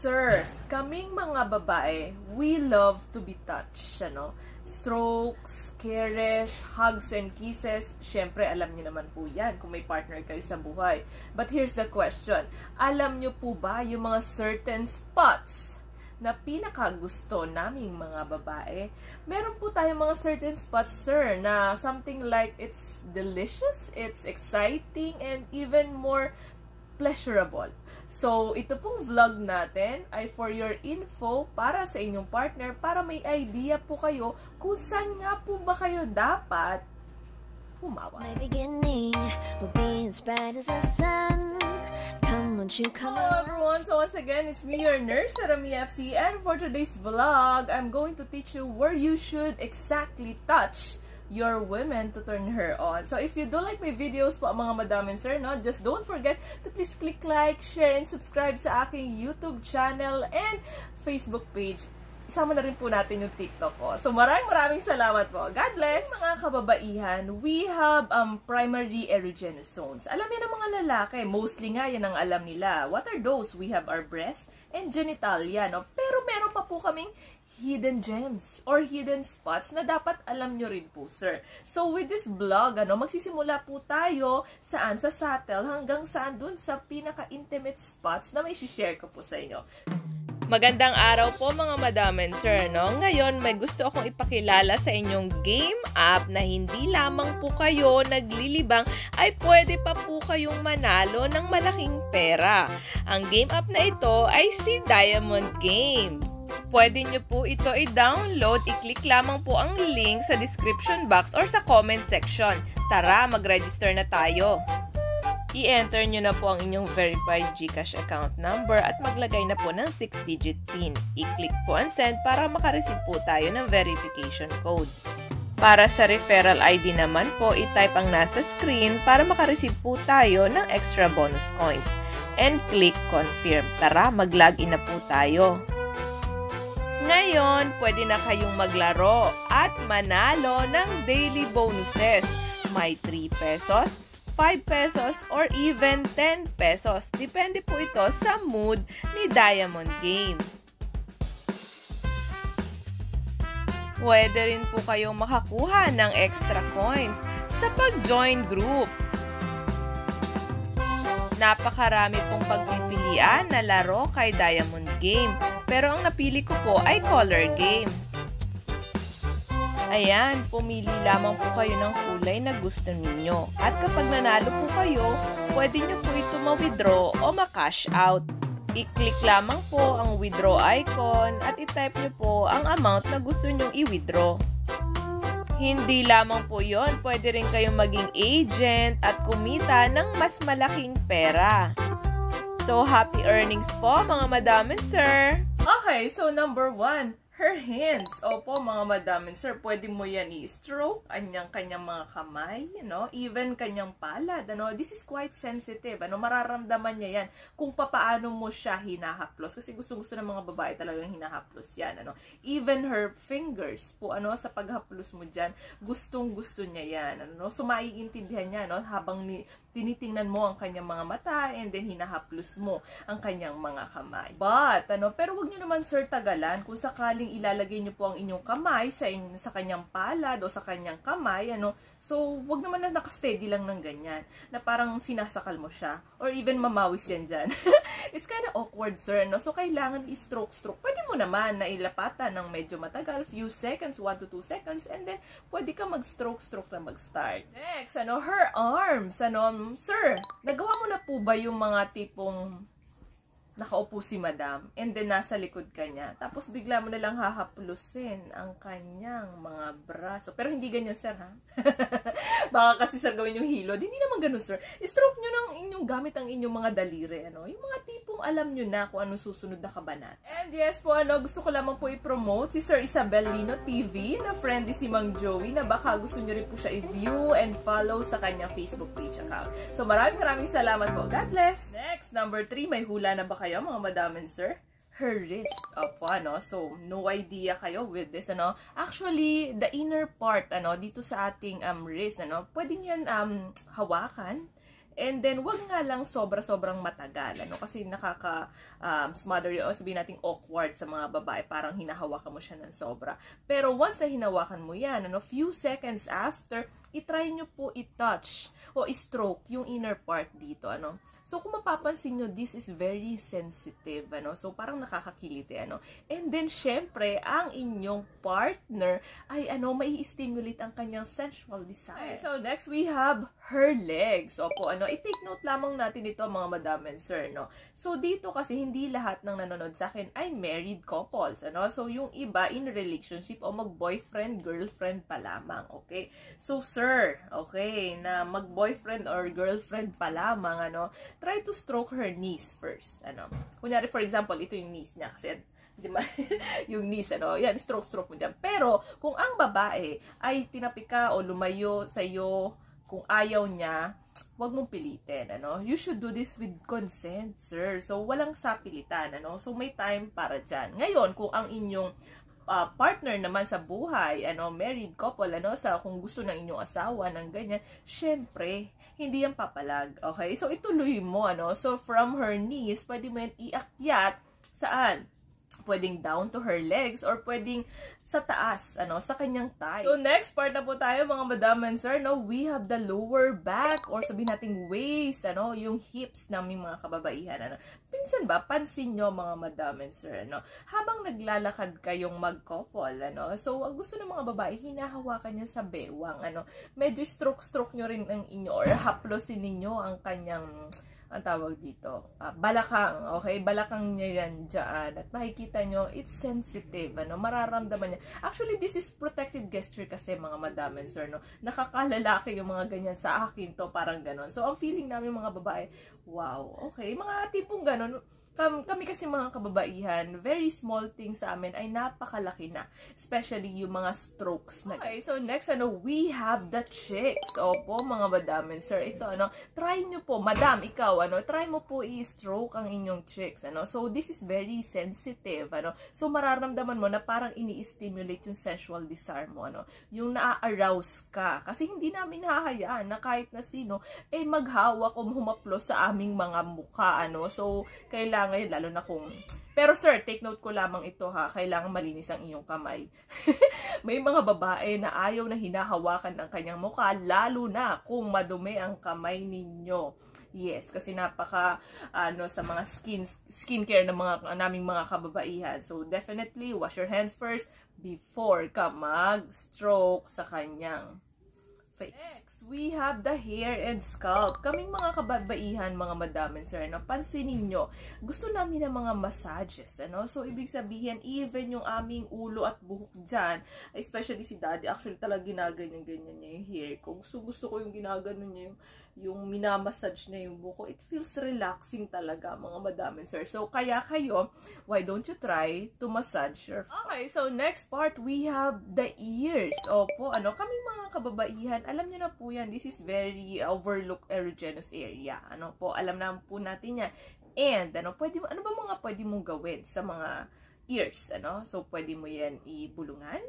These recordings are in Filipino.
sir, kaming mga babae, we love to be touched, ano? Strokes, cares, hugs and kisses. Syempre, alam niyo naman po yan kung may partner kayo sa buhay. But here's the question. Alam niyo po ba yung mga certain spots na pinakagusto naming mga babae? Meron po tayong mga certain spots, sir, na something like it's delicious, it's exciting, and even more pleasurable. So, ito pong vlog natin ay for your info para sa inyong partner, para may idea po kayo kung saan nga po ba kayo dapat humawa. My beginning will be as bright as the sun. Come on, you come. Hello everyone, so once again, it's me, your nurse, Rami FC, and for today's vlog, I'm going to teach you where you should exactly touch your women to turn her on. So if you do like my videos po mga madam and sir, no, just don't forget to please click like, share, and subscribe sa aking YouTube channel and Facebook page. Isama na rin po natin yung TikTok ko. So maraming salamat po. God bless! Mga kababaihan, we have primary erogenous zones. Alam niyo ng mga lalaki, mostly nga yan ang alam nila. What are those? We have our breast and genitalia, no? Pero meron pa po kaming hidden gems or hidden spots na dapat alam nyo rin po, sir. So, with this vlog, magsisimula po tayo saan? Sa subtle hanggang saan dun sa pinaka-intimate spots na may share ko po sa inyo. Magandang araw po mga madam and sir, no? Ngayon, may gusto akong ipakilala sa inyong game app na hindi lamang po kayo naglilibang ay pwede pa po kayong manalo ng malaking pera. Ang game app na ito ay si Diamond Game. Pwede nyo po ito i-download, i-click lamang po ang link sa description box or sa comment section. Tara, mag-register na tayo. I-enter nyo na po ang inyong verified GCash account number at maglagay na po ng 6-digit PIN. I-click po ang send para makareceive po tayo ng verification code. Para sa referral ID naman po, i-type ang nasa screen para makareceive po tayo ng extra bonus coins. And click confirm. Tara, mag-login na po tayo. Ngayon, pwede na kayong maglaro at manalo ng daily bonuses. May 3 pesos, 5 pesos, or even 10 pesos. Depende po ito sa mood ni Diamond Game. Pwede rin po kayong makakuha ng extra coins sa pag-join group. Napakarami pong pagpipilian na laro kay Diamond Game. Pero ang napili ko po ay color game. Ayan, pumili lamang po kayo ng kulay na gusto ninyo. At kapag nanalo po kayo, pwede nyo po ito ma-withdraw o ma-cash out. I-click lamang po ang withdraw icon at i-type nyo po ang amount na gusto nyong i-withdraw. Hindi lamang po yon, pwede rin kayong maging agent at kumita ng mas malaking pera. So, happy earnings po mga madam and sir! Okay, so number 1, her hands. Opo, mga madam and sir, pwede mo yan i-stroke, kanyang mga kamay, even kanyang palad, This is quite sensitive, mararamdaman niya yan kung papaano mo siya hinahaplos. Kasi gusto-gusto ng mga babae talagang hinahaplos yan, Even her fingers po, sa paghaplos mo dyan, gustong-gusto niya yan, So, maiintindihan niya, habang tinitingnan mo ang kanyang mga mata and then hinahaplos mo ang kanyang mga kamay. But, pero wag niyo naman sir tagalan kung sakaling ilalagay niyo po ang inyong kamay sa kanyang palad o sa kanyang kamay, So, wag naman na nakasteady lang ng ganyan, na parang sinasakal mo siya or even mamawis yan dyan. It's kind of awkward sir, So, kailangan i-stroke-stroke. Pwede mo naman na ilapatan ng medyo matagal, few seconds, 1 to 2 seconds, and then pwede ka mag-stroke-stroke na mag-start. Next, her arms, sir, nagawa mo na po ba yung mga tipong nakaupo si madam and then nasa likod ka niya, tapos bigla mo na lang hahaplusin ang kanyang mga braso? Pero hindi ganyan sir, ha? Baka kasi sir gawin yung hilod. Hindi naman ganun sir. I-stroke nyo ng inyong gamit ang inyong mga daliri, Yung mga tipong alam nyo na kung anong susunod na kabanat. And yes po, gusto ko lamang po i-promote si Sir Isabel Lino TV na friend si Mang Joey, na baka gusto nyo rin po siya i-view and follow sa kanyang Facebook page account. So maraming salamat po. God bless! Next, number 3, may hula na ba kayo mga madam and sir? Her wrist. Opo, So, no idea kayo with this, Actually, the inner part, dito sa ating wrist, Pwede nyo yan hawakan And then, wag nga lang sobrang matagal, ano, kasi smother o sabihin natin awkward sa mga babae, parang hinahawakan mo siya ng sobra. Pero once na hinawakan mo yan, ano, few seconds after, itry nyo po i-touch o i-stroke yung inner part dito, ano. So, kung mapapansin nyo, this is very sensitive, ano. So, parang nakakakiliti, ano. And then, syempre, ang inyong partner ay, ano, may stimulate ang kanyang sensual desire. Okay, so, next, we have her legs. Opo, ano, i-take note lamang natin ito, mga madam and sir, no. So, dito kasi, hindi lahat ng nanonood sa akin ay married couples, ano. So, yung iba, in relationship o mag-boyfriend, girlfriend pa lamang, okay. So, sir, okay, na mag-boyfriend or girlfriend pa lamang, ano, try to stroke her knees first, ano. Kunyari, for example, ito yung knees niya, kasi, di ba, yung knees, ano, yan, stroke mo dyan. Pero, kung ang babae ay tinapika o lumayo sa'yo, kung ayaw niya, wag mong pilitin, ano. You should do this with consent, sir. So, walang sapilitan, ano. So, may time para dyan. Ngayon, kung ang inyong partner naman sa buhay, ano, married couple, ano, sa kung gusto ng inyong asawa ng ganyan, syempre, hindi yan papalag, okay? So, ituloy mo, ano, so, from her knees, pwede mo yan iakyat, saan? Pwedeng down to her legs or pwedeng sa taas, ano, sa kanyang thigh. So, next part na po tayo, mga madam and sir, no, we have the lower back or sabihin natin waist, ano, yung hips namin mga kababaihan, ano. Pinsan ba, pansin nyo, mga madam and sir, ano, habang naglalakad kayong mag-couple, ano, so, ang gusto ng mga babae, hinahawakan niya sa bewang, ano, medyo stroke-stroke nyo rin ang inyo or haplosin ninyo ang kanyang ang tawag dito, balakang, okay? Balakang niya yan dyan. At makikita nyo, it's sensitive, ano? Mararamdaman niya. Actually, this is protective gesture kasi, mga madam and sir, no? Nakakalalaki yung mga ganyan sa akin to, parang ganon. So, ang feeling namin mga babae, wow, okay? Mga tipong ganon. Kami kasi mga kababaihan, very small things sa amin ay napakalaki na. Especially yung mga strokes na. Okay, so next, ano, we have the cheeks. Opo, mga madam and sir, ito, ano, try nyo po, madam, ikaw, ano, try mo po i-stroke ang inyong cheeks, ano. So, this is very sensitive, ano. So, mararamdaman mo na parang ini-stimulate yung sexual desire mo, ano. Yung na-arouse ka. Kasi hindi namin hahayaan na kahit na sino, eh, maghawak o humaplo sa aming mga mukha, ano. So, kailangan ngayon, lalo na kung... Pero sir, take note ko lamang ito ha, kailangan malinis ang iyong kamay. May mga babae na ayaw na hinahawakan ang kanyang mukha, lalo na kung madumi ang kamay ninyo. Yes, kasi napaka sa mga skincare ng naming mga kababaihan. So definitely wash your hands first before ka mag-stroke sa kanyang face. Next, we have the hair and scalp. Kaming mga kababaihan, mga madam and sir, ano, pansinin nyo, gusto namin ng mga massages, ano? So, ibig sabihin, even yung aming ulo at buhok dyan, especially si daddy, actually talaga ginaganyan-ganyan niya yung hair ko. Gusto ko yung ginaganon niya yung minamassage na yung buko. It feels relaxing talaga, mga madam and sir. So, kaya kayo, why don't you try to massage your... Okay, so next part, we have the ears. Opo, ano, kaming mga kababaihan, alam nyo na po yan, this is very overlooked erogenous area. Ano po, alam na po natin yan. And, ano ba mga pwede mong gawin sa mga ears, ano? So, pwede mo yan ibulungan,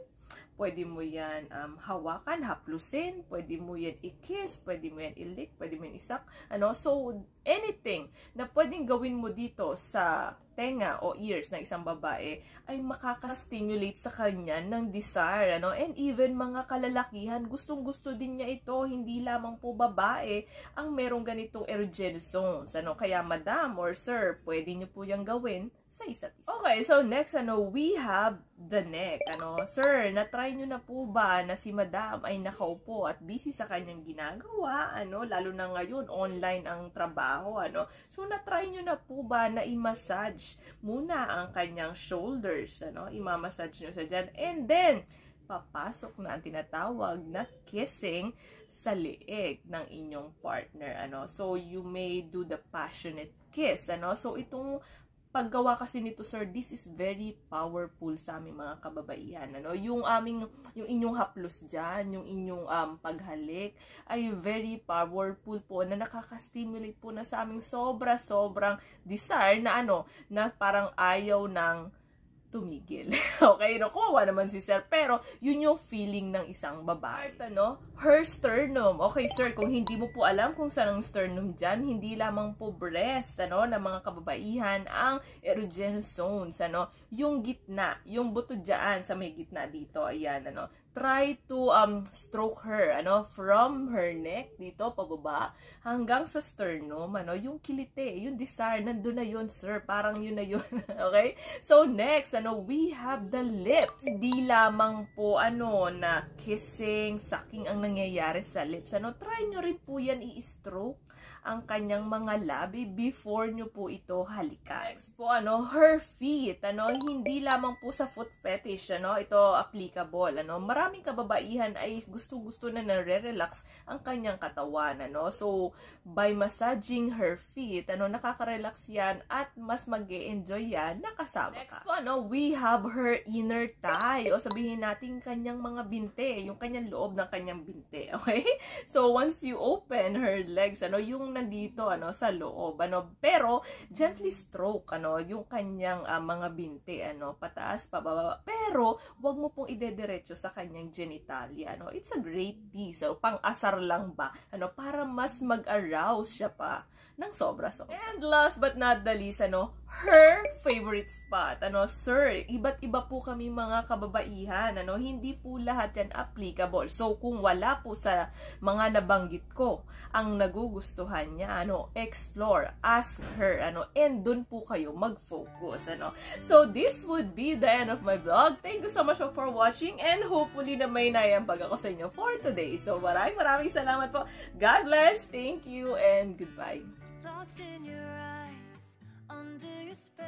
pwede mo yan hawakan, haplusin, pwede mo yan i-kiss, pwede mo yan i-lick, pwede mo yan isak, ano? So, anything na pwedeng gawin mo dito sa tenga o ears ng isang babae ay makaka-stimulate sa kanya ng desire, ano? And even mga kalalakihan, gustong-gusto din niya ito, hindi lamang po babae ang merong ganitong erogenous zones, ano? Kaya madam or sir, pwede niyo po yung gawin sa isa't isa. Okay, so next, ano, we have the neck, ano? Sir, na-try nyo na po ba na si madam ay nakaupo at busy sa kanyang ginagawa, ano? Lalo na ngayon, online ang trabaho, ano? So, na-try nyo na po ba na i-massage muna ang kanyang shoulders, ano? I-massage nyo sa dyan. And then, papasok na ang tinatawag na kissing sa leeg ng inyong partner, ano? So, you may do the passionate kiss, ano? So, itong paggawa kasi nito, sir, this is very powerful sa aming mga kababaihan, ano? Yung inyong haplos dyan, yung inyong paghalik ay very powerful po na nakaka-stimulate po na sa aming sobrang desire na ano, na parang ayaw ng tumigil. Okay, no? Kawawa naman si sir. Pero, yun yung feeling ng isang babae. Her sternum. Okay, sir, kung hindi mo po alam kung saan ang sternum dyan, hindi lamang po breast, ng mga kababaihan, ang erogenous zones, yung gitna, yung buto dyan sa may gitna dito, ayan, try to stroke her, from her neck, dito, pababa, hanggang sa sternum, yung kilite, yung desire, nandun na yun, sir, parang yun na yun, okay? So, next, we have the lips. Di lamang po, na kissing, sucking ang nangyayari sa lips, try nyo rin po yan i-stroke ang kanyang mga labi before nyo po ito halikan. Next po, her feet, hindi lamang po sa foot fetish, ito applicable, maraming kababaihan ay gusto-gusto na nare-relax ang kanyang katawan, so, by massaging her feet, nakaka-relax yan at mas mag-e-enjoy yan nakasama ka. Next po, we have her inner thigh, o sabihin natin kanyang mga binte, yung kanyang loob ng kanyang binte, okay? So, once you open her legs, yung nandito, sa loob, pero, gently stroke, yung kanyang mga binti, pataas, pababa, pero, wag mo pong idediretso sa kanyang genitalia, it's a great tease, pang-asar lang ba, para mas mag-arouse siya pa ng sobra-sobra. And last but not the least, her favorite spot, sir, iba't iba po kami mga kababaihan, hindi po lahat yan applicable. So, kung wala po sa mga nabanggit ko, ang nagugustuhan niya, explore, ask her, and dun po kayo mag-focus, So, this would be the end of my vlog. Thank you so much for watching, and hopefully na may naiambag ako sa inyo for today. So, maraming salamat po. God bless, thank you, and goodbye. Lost in your eyes, under your spell.